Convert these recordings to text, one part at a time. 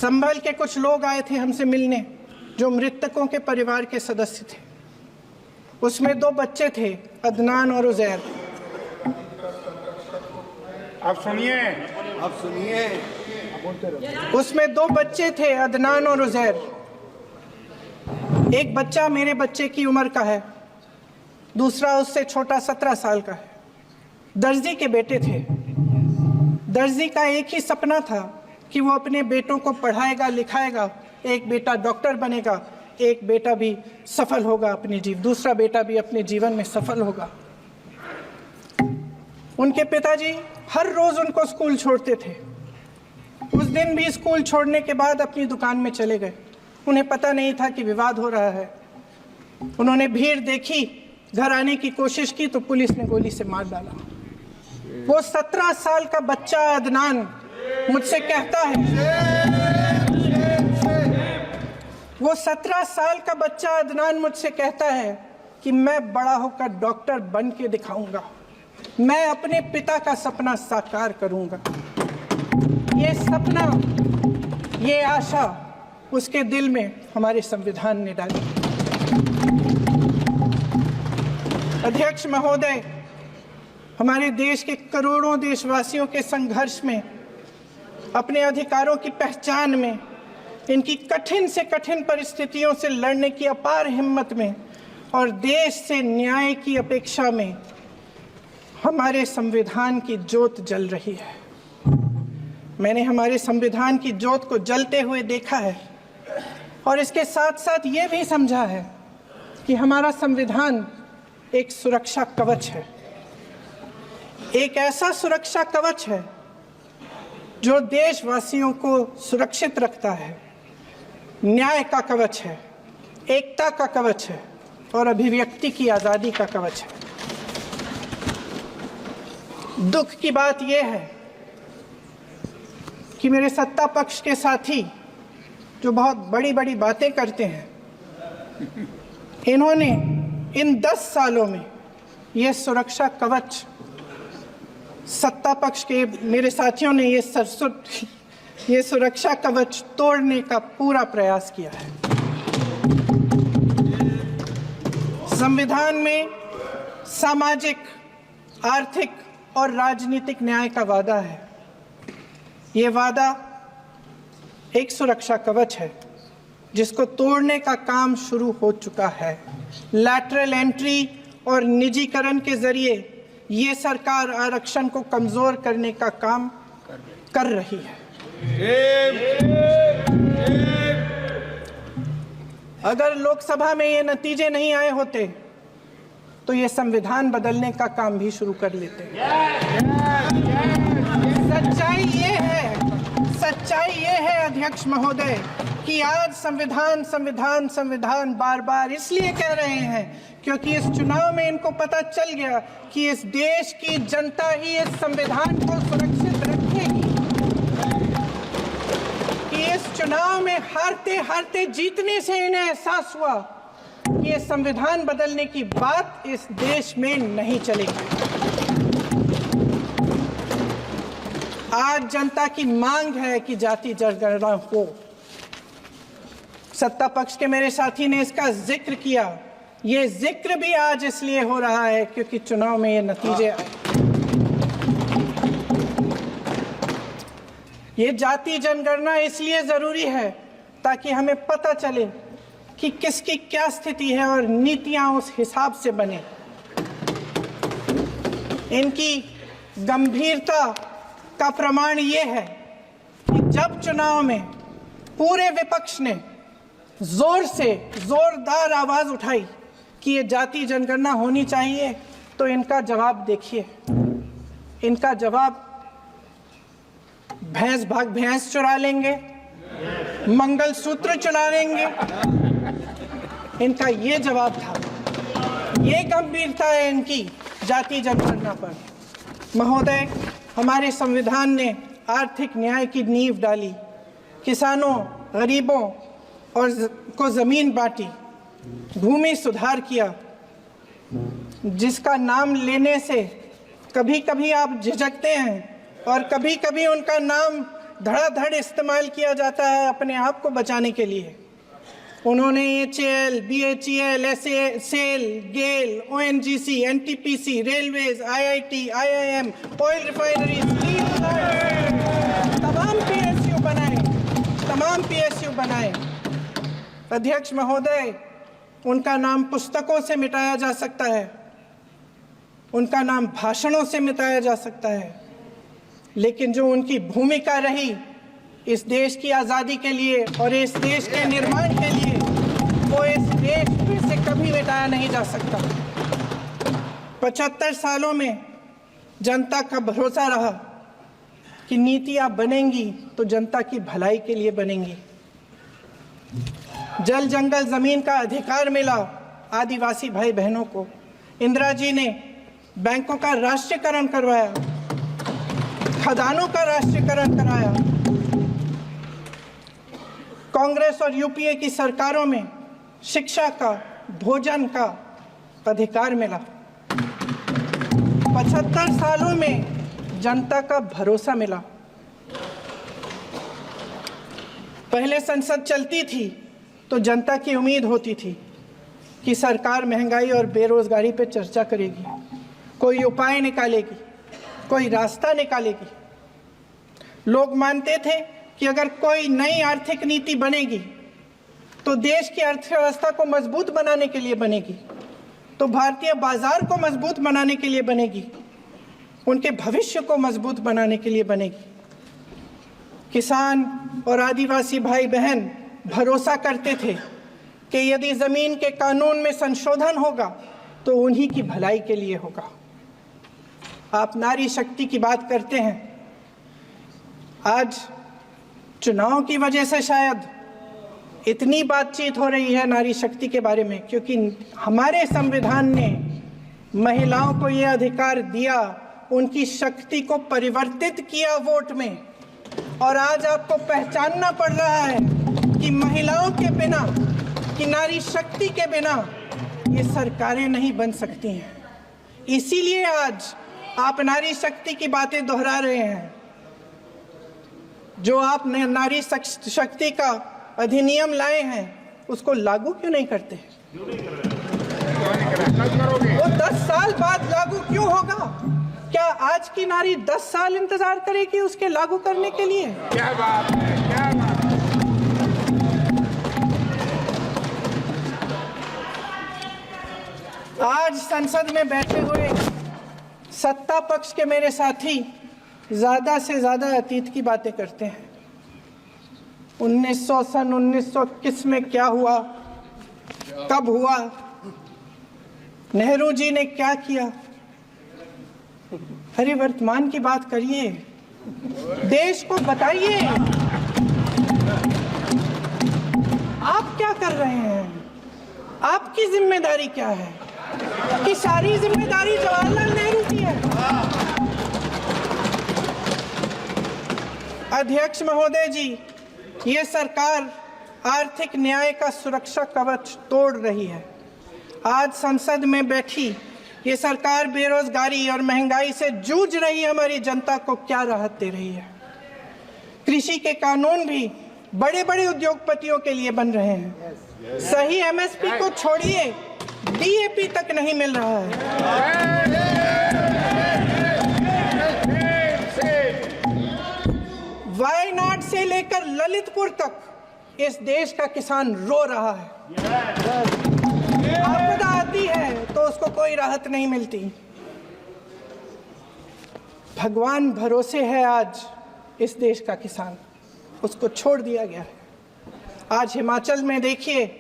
संभल के कुछ लोग आए थे हमसे मिलने जो मृतकों के परिवार के सदस्य थे। उसमें 2 बच्चे थे, अदनान और उजैर। आप सुनिए। उसमें 2 बच्चे थे, अदनान और उजैर। एक बच्चा मेरे बच्चे की उम्र का है, दूसरा उससे छोटा 17 साल का है। दर्जी के बेटे थे। दर्जी का एक ही सपना था कि वो अपने बेटों को पढ़ाएगा लिखाएगा, एक बेटा डॉक्टर बनेगा, एक बेटा भी सफल होगा दूसरा बेटा भी अपने जीवन में सफल होगा। उनके पिताजी हर रोज उनको स्कूल छोड़ते थे। उस दिन भी स्कूल छोड़ने के बाद अपनी दुकान में चले गए। उन्हें पता नहीं था कि विवाद हो रहा है। उन्होंने भीड़ देखी, घर आने की कोशिश की तो पुलिस ने गोली से मार डाला। वो 17 साल का बच्चा अदनान मुझसे कहता है, वो 17 साल का बच्चा अदनान मुझसे कहता है कि मैं बड़ा होकर डॉक्टर बन के दिखाऊंगा, मैं अपने पिता का सपना साकार करूंगा। ये सपना, ये आशा उसके दिल में हमारे संविधान ने डाली। अध्यक्ष महोदय, हमारे देश के करोड़ों देशवासियों के संघर्ष में, अपने अधिकारों की पहचान में, इनकी कठिन से कठिन परिस्थितियों से लड़ने की अपार हिम्मत में और देश से न्याय की अपेक्षा में हमारे संविधान की ज्योत जल रही है। मैंने हमारे संविधान की ज्योत को जलते हुए देखा है और इसके साथ साथ ये भी समझा है कि हमारा संविधान एक सुरक्षा कवच है। एक ऐसा सुरक्षा कवच है जो देशवासियों को सुरक्षित रखता है, न्याय का कवच है, एकता का कवच है और अभिव्यक्ति की आज़ादी का कवच है। दुख की बात यह है कि मेरे सत्ता पक्ष के साथी जो बहुत बड़ी बड़ी बातें करते हैं, इन्होंने इन 10 सालों में यह सुरक्षा कवच, सत्ता पक्ष के मेरे साथियों ने ये सुरक्षा कवच तोड़ने का पूरा प्रयास किया है। संविधान में सामाजिक, आर्थिक और राजनीतिक न्याय का वादा है। ये वादा एक सुरक्षा कवच है जिसको तोड़ने का काम शुरू हो चुका है। लैटरल एंट्री और निजीकरण के जरिए ये सरकार आरक्षण को कमजोर करने का काम कर रही है। अगर लोकसभा में ये नतीजे नहीं आए होते तो ये संविधान बदलने का काम भी शुरू कर लेते। सच्चाई ये है अध्यक्ष महोदय कि आज संविधान बार बार इसलिए कह रहे हैं क्योंकि इस चुनाव में इनको पता चल गया कि इस देश की जनता ही इस संविधान को सुरक्षित रखेगी, कि इस चुनाव में हारते हारते जीतने से इन्हें एहसास हुआ कि ये संविधान बदलने की बात इस देश में नहीं चलेगी। आज जनता की मांग है कि जाति जनगणना हो। सत्ता पक्ष के मेरे साथी ने इसका जिक्र किया। ये जिक्र भी आज इसलिए हो रहा है क्योंकि चुनाव में ये नतीजे आए। ये जाति जनगणना इसलिए जरूरी है ताकि हमें पता चले कि किसकी क्या स्थिति है और नीतियां उस हिसाब से बने। इनकी गंभीरता का प्रमाण ये है कि जब चुनाव में पूरे विपक्ष ने जोरदार आवाज उठाई कि ये जाति जनगणना होनी चाहिए, तो इनका जवाब देखिए। इनका जवाब भैंस भाग भैंस चुरा लेंगे, मंगलसूत्र चुरा लेंगे, इनका ये जवाब था। ये गंभीरता है इनकी जाति जनगणना पर। महोदय, हमारे संविधान ने आर्थिक न्याय की नींव डाली, किसानों, गरीबों और को जमीन बांटी, भूमि सुधार किया, जिसका नाम लेने से कभी कभी आप झिझकते हैं और कभी कभी उनका नाम धड़ाधड़ इस्तेमाल किया जाता है अपने आप को बचाने के लिए। उन्होंने HAL, BHEL, SAIL, GAIL, ONGC, NTPC, railways, IIT, IIM, oil refineries, तमाम PSU बनाए। अध्यक्ष महोदय, उनका नाम पुस्तकों से मिटाया जा सकता है, उनका नाम भाषणों से मिटाया जा सकता है, लेकिन जो उनकी भूमिका रही इस देश की आज़ादी के लिए और इस देश के निर्माण के लिए, वो इस देश में से कभी मिटाया नहीं जा सकता। 75 सालों में जनता का भरोसा रहा कि नीतियां बनेंगी तो जनता की भलाई के लिए बनेंगी। जल जंगल जमीन का अधिकार मिला आदिवासी भाई बहनों को। इंदिरा जी ने बैंकों का राष्ट्रीयकरण करवाया, खदानों का राष्ट्रीयकरण कराया। कांग्रेस और यूपीए की सरकारों में शिक्षा का, भोजन का अधिकार मिला। 75 सालों में जनता का भरोसा मिला। पहले संसद चलती थी तो जनता की उम्मीद होती थी कि सरकार महंगाई और बेरोजगारी पर चर्चा करेगी, कोई उपाय निकालेगी, कोई रास्ता निकालेगी। लोग मानते थे कि अगर कोई नई आर्थिक नीति बनेगी तो देश की अर्थव्यवस्था को मजबूत बनाने के लिए बनेगी, तो भारतीय बाजार को मजबूत बनाने के लिए बनेगी, उनके भविष्य को मजबूत बनाने के लिए बनेगी। किसान और आदिवासी भाई बहन भरोसा करते थे कि यदि जमीन के कानून में संशोधन होगा तो उन्हीं की भलाई के लिए होगा। आप नारी शक्ति की बात करते हैं। आज चुनाव की वजह से शायद इतनी बातचीत हो रही है नारी शक्ति के बारे में, क्योंकि हमारे संविधान ने महिलाओं को यह अधिकार दिया, उनकी शक्ति को परिवर्तित किया वोट में। और आज आपको पहचानना पड़ रहा है कि महिलाओं के बिना, कि नारी शक्ति के बिना ये सरकारें नहीं बन सकती हैं। इसीलिए आज आप नारी शक्ति की बातें दोहरा रहे हैं। जो आप नारी शक्ति का अधिनियम लाए हैं उसको लागू क्यों नहीं करते? वो 10 साल बाद लागू क्यों होगा? क्या आज की नारी 10 साल इंतजार करेगी उसके लागू करने के लिए? क्या बात है, क्या बात है। आज संसद में बैठे हुए सत्ता पक्ष के मेरे साथी ज्यादा से ज्यादा अतीत की बातें करते हैं। 1921 में क्या हुआ, कब हुआ, नेहरू जी ने क्या किया। अरे वर्तमान की बात करिए, देश को बताइए आप क्या कर रहे हैं, आपकी जिम्मेदारी क्या है? कि सारी जिम्मेदारी जवाहरलाल नेहरू की है। अध्यक्ष महोदय जी, ये सरकार आर्थिक न्याय का सुरक्षा कवच तोड़ रही है। आज संसद में बैठी ये सरकार बेरोजगारी और महंगाई से जूझ रही हमारी जनता को क्या राहत दे रही है। कृषि के कानून भी बड़े बड़े उद्योगपतियों के लिए बन रहे हैं। सही MSP को छोड़िए, DAP तक नहीं मिल रहा है। वायनाड से लेकर ललितपुर तक इस देश का किसान रो रहा है। आपदा आती है तो उसको कोई राहत नहीं मिलती। भगवान भरोसे है आज इस देश का किसान, उसको छोड़ दिया गया है। आज हिमाचल में देखिए,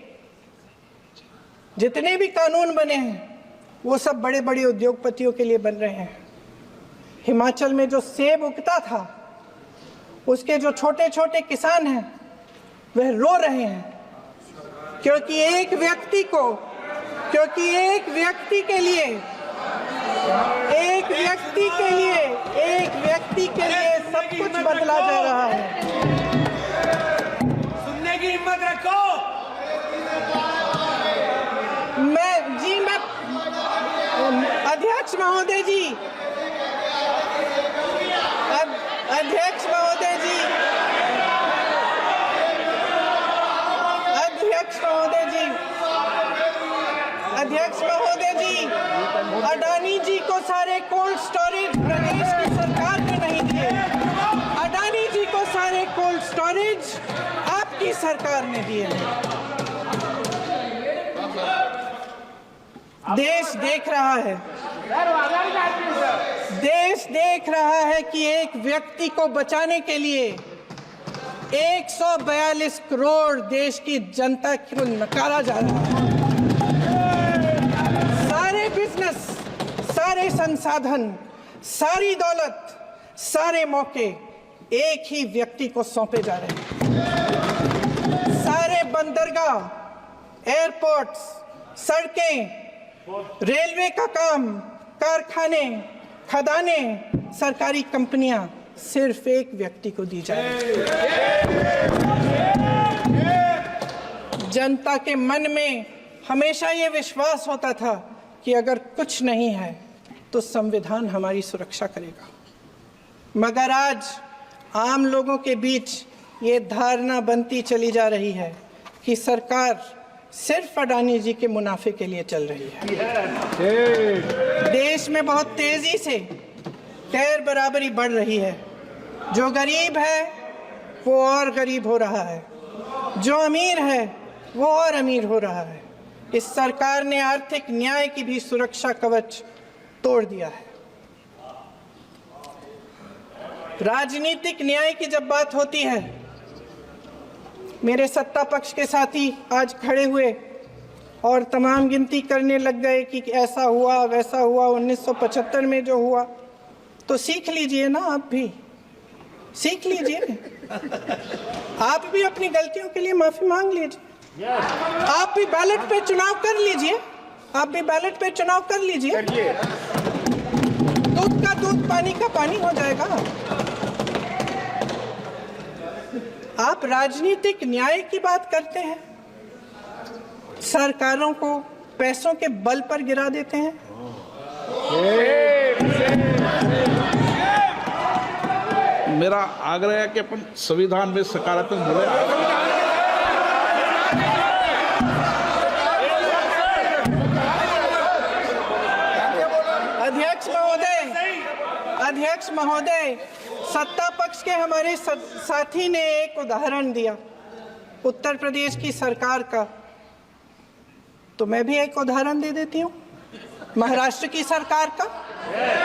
जितने भी कानून बने हैं वो सब बड़े बड़े उद्योगपतियों के लिए बन रहे हैं। हिमाचल में जो सेब उगता था उसके जो छोटे छोटे किसान हैं वह रो रहे हैं, क्योंकि एक व्यक्ति के लिए सब कुछ बदला जा रहा है। सुनने की हिम्मत रखो। अध्यक्ष महोदय जी, अध्यक्ष महोदय जी, अडानी जी को सारे कोल्ड स्टोरेज प्रदेश की सरकार ने नहीं दिए। अडानी जी को सारे कोल्ड स्टोरेज आपकी सरकार ने दिए हैं। देश देख रहा है, देश देख रहा है कि एक व्यक्ति को बचाने के लिए 142 करोड़ देश की जनता को नकारा जा रहा है। सारे बिजनेस, सारे संसाधन, सारी दौलत, सारे मौके एक ही व्यक्ति को सौंपे जा रहे हैं। सारे बंदरगाह, एयरपोर्ट्स, सड़कें, रेलवे का काम, कारखाने, खदानें, सरकारी कंपनियां सिर्फ एक व्यक्ति को दी जाए। जनता के मन में हमेशा ये विश्वास होता था कि अगर कुछ नहीं है तो संविधान हमारी सुरक्षा करेगा, मगर आज आम लोगों के बीच ये धारणा बनती चली जा रही है कि सरकार सिर्फ अडानी जी के मुनाफे के लिए चल रही है। देश में बहुत तेजी से गैर बराबरी बढ़ रही है। जो गरीब है वो और गरीब हो रहा है, जो अमीर है वो और अमीर हो रहा है। इस सरकार ने आर्थिक न्याय की भी सुरक्षा कवच तोड़ दिया है। राजनीतिक न्याय की जब बात होती है, मेरे सत्ता पक्ष के साथी आज खड़े हुए और तमाम गिनती करने लग गए कि ऐसा हुआ वैसा हुआ 1975 में जो हुआ, तो सीख लीजिए ना, आप भी सीख लीजिए। आप भी अपनी गलतियों के लिए माफी मांग लीजिए। आप भी बैलेट पे चुनाव कर लीजिए, आप भी बैलेट पे चुनाव कर लीजिए। दूध का दूध, पानी का पानी हो जाएगा। आप राजनीतिक न्याय की बात करते हैं, सरकारों को पैसों के बल पर गिरा देते हैं। मेरा आग्रह है कि अपन संविधान में सकारात्मक बोले। अध्यक्ष महोदय, सत्ता पक्ष के हमारे साथी ने एक उदाहरण दिया उत्तर प्रदेश की सरकार का, तो मैं भी एक उदाहरण दे देती हूँ महाराष्ट्र की सरकार का।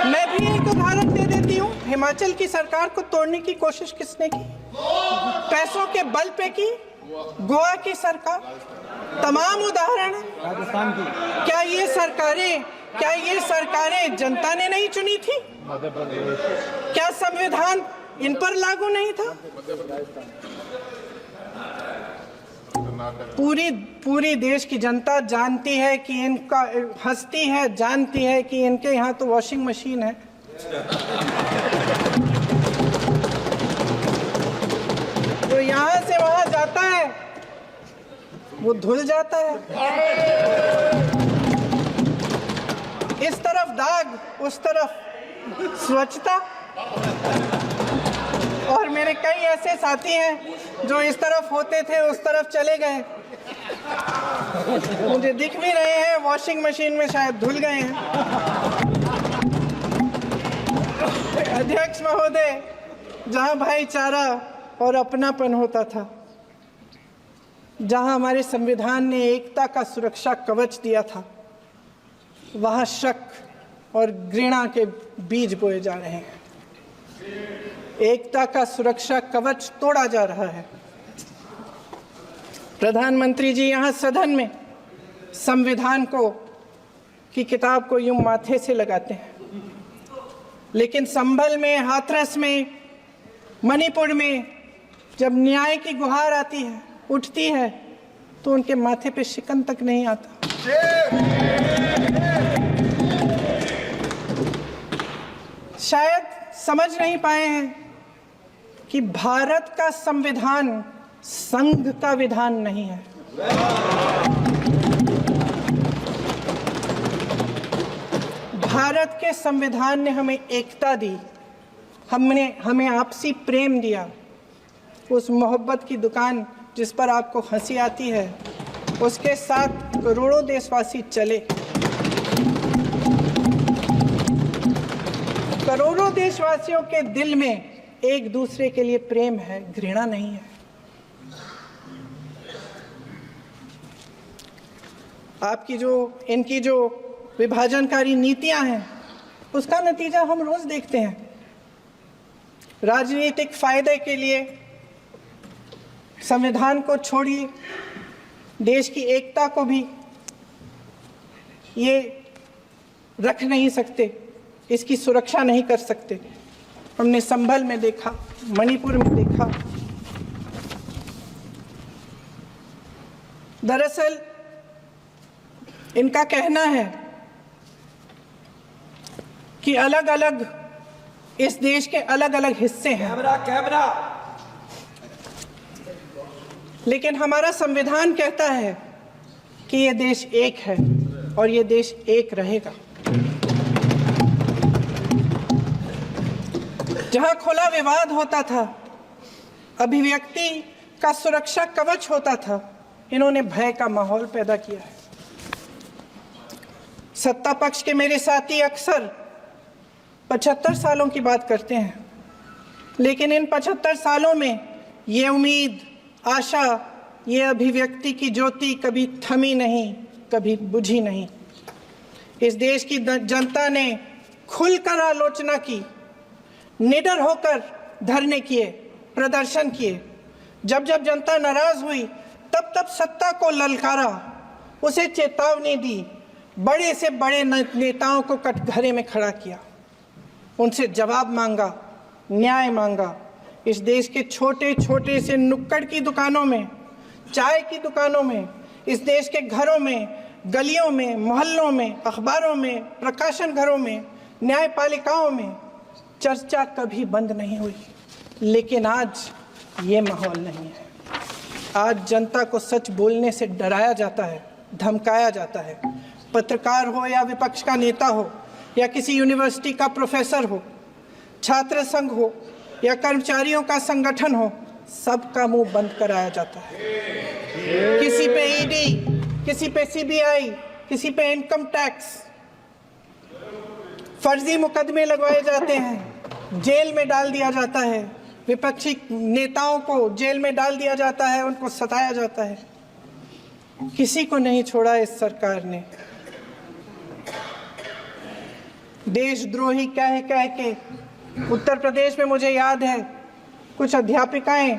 मैं भी एक उदाहरण दे देती हूँ हिमाचल की सरकार को तोड़ने की कोशिश किसने की, पैसों के बल पे की, गोवा की सरकार। तमाम उदाहरण है। राजस्थान की क्या ये सरकारें जनता ने नहीं चुनी थी? क्या संविधान इन पर लागू नहीं था? पूरी देश की जनता जानती है कि इनका, हंसती है, जानती है कि इनके यहाँ तो वॉशिंग मशीन है। जो यहाँ से वहाँ जाता है वो धुल जाता है। इस तरफ दाग, उस तरफ स्वच्छता। और मेरे कई ऐसे साथी हैं जो इस तरफ होते थे उस तरफ चले गए, मुझे दिख भी रहे हैं, वॉशिंग मशीन में शायद धुल गए हैं। अध्यक्ष महोदय, जहां भाईचारा और अपनापन होता था, जहां हमारे संविधान ने एकता का सुरक्षा कवच दिया था, वहां शक और घृणा के बीज बोए जा रहे हैं। एकता का सुरक्षा कवच तोड़ा जा रहा है। प्रधानमंत्री जी यहाँ सदन में संविधान की किताब को यूं माथे से लगाते हैं, लेकिन संभल में, हाथरस में, मणिपुर में जब न्याय की गुहार आती है, उठती है, तो उनके माथे पे शिकन तक नहीं आता। शायद समझ नहीं पाए हैं कि भारत का संविधान संघ का विधान नहीं है। भारत के संविधान ने हमें एकता दी, हमें आपसी प्रेम दिया। उस मोहब्बत की दुकान जिस पर आपको हंसी आती है, उसके साथ करोड़ों देशवासी चले। करोड़ों देशवासियों के दिल में एक दूसरे के लिए प्रेम है, घृणा नहीं है। इनकी जो विभाजनकारी नीतियां हैं, उसका नतीजा हम रोज देखते हैं। राजनीतिक फायदे के लिए संविधान को छोड़िए, देश की एकता को भी ये रख नहीं सकते, इसकी सुरक्षा नहीं कर सकते। हमने संभल में देखा, मणिपुर में देखा। दरअसल इनका कहना है कि अलग अलग इस देश के अलग अलग हिस्से हैं, कैमरा लेकिन हमारा संविधान कहता है कि ये देश एक है और ये देश एक रहेगा। जहां खुला विवाद होता था, अभिव्यक्ति का सुरक्षा कवच होता था, इन्होंने भय का माहौल पैदा किया है। सत्ता पक्ष के मेरे साथी अक्सर 75 सालों की बात करते हैं, लेकिन इन 75 सालों में ये उम्मीद, आशा, ये अभिव्यक्ति की ज्योति कभी थमी नहीं, कभी बुझी नहीं। इस देश की जनता ने खुलकर आलोचना की, निडर होकर धरने किए, प्रदर्शन किए। जब जब जनता नाराज हुई, तब तब सत्ता को ललकारा, उसे चेतावनी दी, बड़े से बड़े नेताओं को कटघरे में खड़ा किया, उनसे जवाब मांगा, न्याय मांगा। इस देश के छोटे छोटे से नुक्कड़ की दुकानों में, चाय की दुकानों में, इस देश के घरों में, गलियों में, मोहल्लों में, अखबारों में, प्रकाशन घरों में, न्यायपालिकाओं में चर्चा कभी बंद नहीं हुई। लेकिन आज ये माहौल नहीं है। आज जनता को सच बोलने से डराया जाता है, धमकाया जाता है। पत्रकार हो या विपक्ष का नेता हो या किसी यूनिवर्सिटी का प्रोफेसर हो, छात्र संघ हो या कर्मचारियों का संगठन हो, सबका मुंह बंद कराया जाता है। किसी पे ईडी, किसी पे सीबीआई, किसी पे इनकम टैक्स, फर्जी मुकदमे लगवाए जाते हैं, जेल में डाल दिया जाता है, विपक्षी नेताओं को जेल में डाल दिया जाता है, उनको सताया जाता है। किसी को नहीं छोड़ा इस सरकार ने। देशद्रोही कह कह के उत्तर प्रदेश में मुझे याद है कुछ अध्यापिकाएं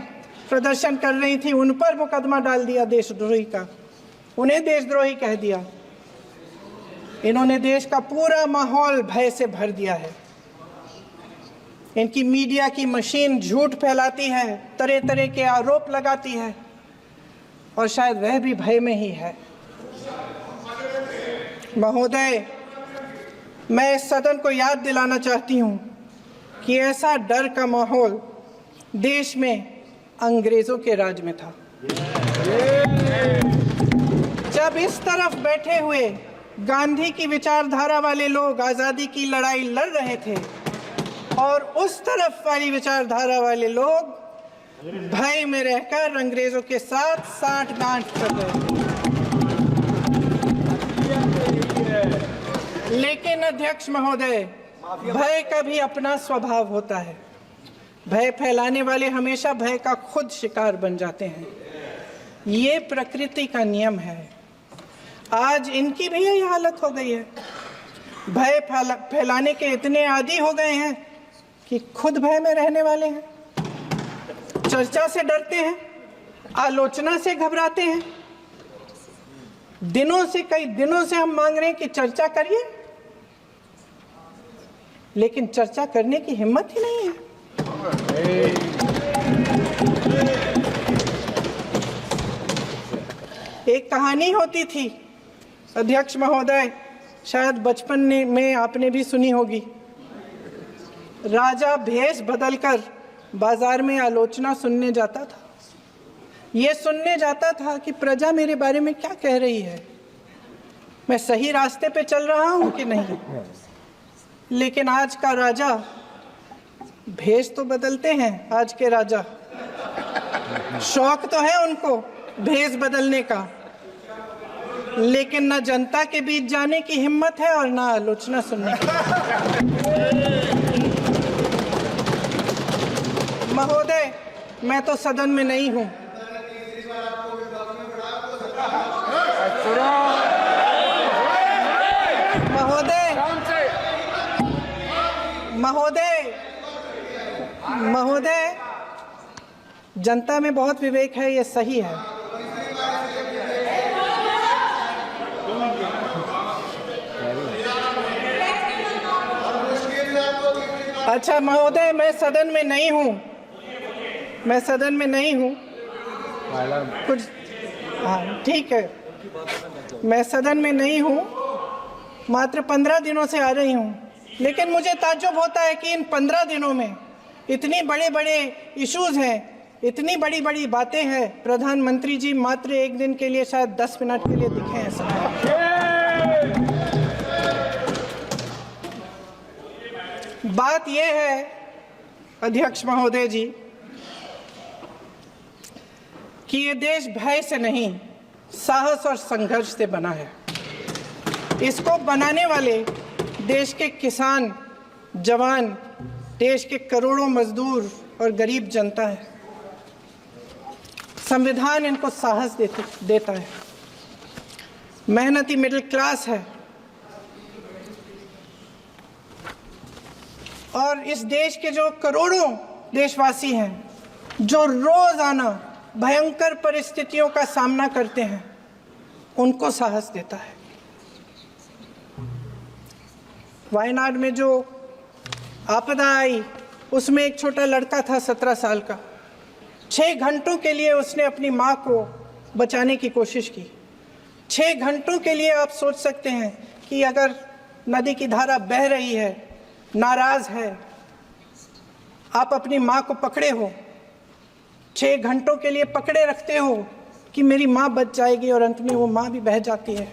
प्रदर्शन कर रही थी, उन पर मुकदमा डाल दिया देशद्रोही का, उन्हें देशद्रोही कह दिया। इन्होंने देश का पूरा माहौल भय से भर दिया है। इनकी मीडिया की मशीन झूठ फैलाती है, तरह तरह के आरोप लगाती है, और शायद वह भी भय में ही है। महोदय, मैं इस सदन को याद दिलाना चाहती हूं कि ऐसा डर का माहौल देश में अंग्रेजों के राज में था। जब इस तरफ बैठे हुए गांधी की विचारधारा वाले लोग आज़ादी की लड़ाई लड़ रहे थे और उस तरफ वाली विचारधारा वाले लोग भय में रहकर अंग्रेजों के साथ साठ-गांठ कर रहे थे। लेकिन अध्यक्ष महोदय, भय का भी अपना स्वभाव होता है। भय फैलाने वाले हमेशा भय का खुद शिकार बन जाते हैं। ये प्रकृति का नियम है। आज इनकी भी यही हालत हो गई है। भय फैलाने के इतने आदी हो गए हैं कि खुद भय में रहने वाले हैं, चर्चा से डरते हैं, आलोचना से घबराते हैं। कई दिनों से हम मांग रहे हैं कि चर्चा करिए, लेकिन चर्चा करने की हिम्मत ही नहीं है। एक कहानी होती थी अध्यक्ष महोदय, शायद बचपन में आपने भी सुनी होगी। राजा भेष बदलकर बाजार में आलोचना सुनने जाता था। ये सुनने जाता था कि प्रजा मेरे बारे में क्या कह रही है, मैं सही रास्ते पे चल रहा हूं कि नहीं। लेकिन आज का राजा, भेष तो बदलते हैं आज के राजा, शौक तो है उनको भेष बदलने का, लेकिन न जनता के बीच जाने की हिम्मत है और न आलोचना सुनने की। महोदय, मैं तो सदन में नहीं हूं। महोदय, जनता में बहुत विवेक है, ये सही है। अच्छा महोदय, मैं सदन में नहीं हूँ। कुछ हाँ ठीक है, मैं सदन में नहीं हूँ, मात्र 15 दिनों से आ रही हूँ। लेकिन मुझे ताज्जुब होता है कि इन 15 दिनों में इतनी बड़े इश्यूज हैं, इतनी बड़ी बातें हैं। प्रधानमंत्री जी मात्र एक दिन के लिए, शायद 10 मिनट के लिए दिखे हैं सब। बात यह है अध्यक्ष महोदय जी कि ये देश भय से नहीं, साहस और संघर्ष से बना है। इसको बनाने वाले देश के किसान, जवान, देश के करोड़ों मजदूर और गरीब जनता है। संविधान इनको साहस देता है। मेहनती मिडिल क्लास है और इस देश के जो करोड़ों देशवासी हैं, जो रोजाना भयंकर परिस्थितियों का सामना करते हैं, उनको साहस देता है। वायनाड में जो आपदा आई, उसमें एक छोटा लड़का था 17 साल का। 6 घंटों के लिए उसने अपनी माँ को बचाने की कोशिश की। 6 घंटों के लिए आप सोच सकते हैं कि अगर नदी की धारा बह रही है, नाराज है, आप अपनी माँ को पकड़े हो, 6 घंटों के लिए पकड़े रखते हो कि मेरी माँ बच जाएगी, और अंत में वो माँ भी बह जाती है।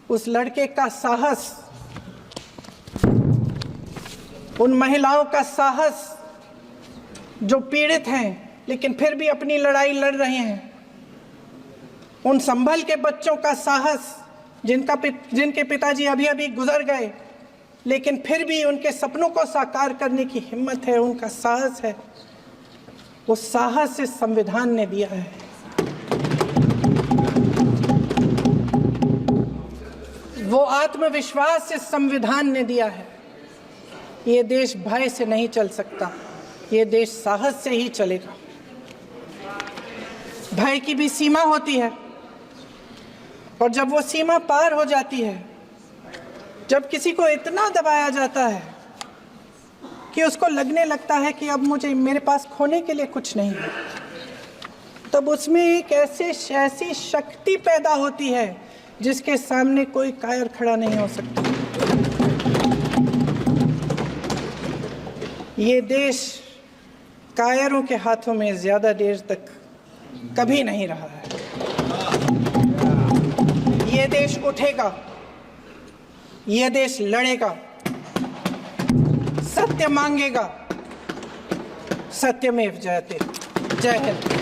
उस लड़के का साहस, उन महिलाओं का साहस जो पीड़ित हैं लेकिन फिर भी अपनी लड़ाई लड़ रहे हैं, उन संभल के बच्चों का साहस जिनके पिताजी अभी गुजर गए लेकिन फिर भी उनके सपनों को साकार करने की हिम्मत है, उनका साहस है। वो साहस इस संविधान ने दिया है। वो आत्मविश्वास इस संविधान ने दिया है। ये देश भय से नहीं चल सकता, ये देश साहस से ही चलेगा। भय की भी सीमा होती है, और जब वो सीमा पार हो जाती है, जब किसी को इतना दबाया जाता है कि उसको लगने लगता है कि अब मेरे पास खोने के लिए कुछ नहीं है, तब उसमें एक ऐसी शक्ति पैदा होती है जिसके सामने कोई कायर खड़ा नहीं हो सकता। ये देश कायरों के हाथों में ज्यादा देर तक कभी नहीं रहा है। ये देश उठेगा, ये देश लड़ेगा, सत्य मांगेगा, सत्यमेव जयते। जय हिंद।